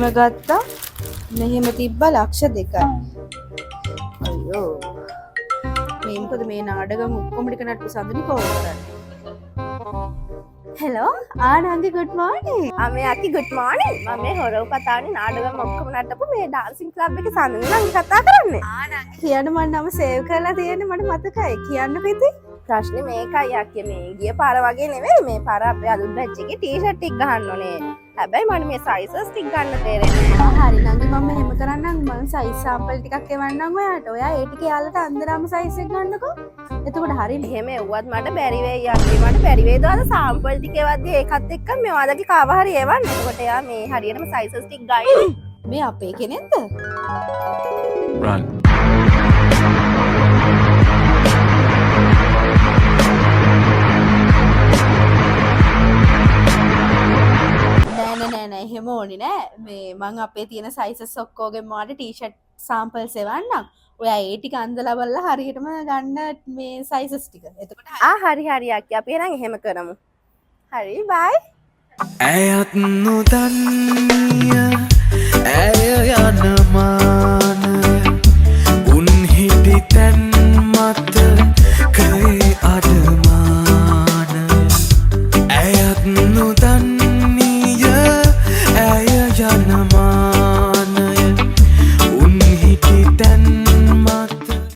මෙහෙම ගත්තා. මෙහෙම තිබ්බා ලක්ෂ 2යි. අයියෝ. මේ මොකද මේ නාඩගම් ඔක්කොම ටික නට්ටු සඳුනි කොහොමද කරන්නේ? Hello Anandi good morning. මේ අකි good morning. මම මේ හොරව කතානේ නාඩගම් ඔක්කොම නටපු මේ ඩාන්සින් ක්ලබ් එකේ සඳුනි නම් කතා කරන්නේ. ආනන්දි කියන්න මම නම සේව් කරලා තියෙන්නේ මට මතකයි. කියන්න පිටි. ප්‍රශ්නේ මේකයි අක්කේ මේ ගිය පාර වගේ නෙවෙයි මේ පාර අපේ අලුත් බැච් එකේ ටී-ෂර්ට් ටික ගහන්න ඕනේ. හැබැයි මම මේ සයිසස් ටික ගන්න තේරෙන්නේ නැහැ. හරි නංගි මම මෙහෙම කරන්නම් මම සයිස් සාම්පල් ටිකක් එවන්නම් ඔයාට. ඔයා ඒ ටික යාලට අන්දරාම සයිස් එක ගන්නකෝ. එතකොට හරිනේ. එහෙම එව්වත් මට බැරි වෙයි අක්කේ. මට බැරි වේද අර සාම්පල් ටික එවද්දී ඒකත් එක්ක මේ ඔයාලගේ කාව හරි එවන්න. එතකොට එයා මේ හරියටම සයිසස් ටික ගයි. මේ අපේ කෙනෙක්ද? Run. නෑ එහෙම ඕනි නෑ. මේ මං අපේ තියෙන සයිසස් ඔක්කොගෙම ඔයාලට ටී-ෂර්ට් සාම්පල්ස් එවන්නම්. ඔයා ඒ ටික අන්දලා බලලා හරියටම ගන්න මේ සයිසස් ටික. එතකොට හරි අක්කේ අපි එහෙනම් එහෙම කරමු. හරි බයි. ඇයත් නොදන්නිය ඇය යනමා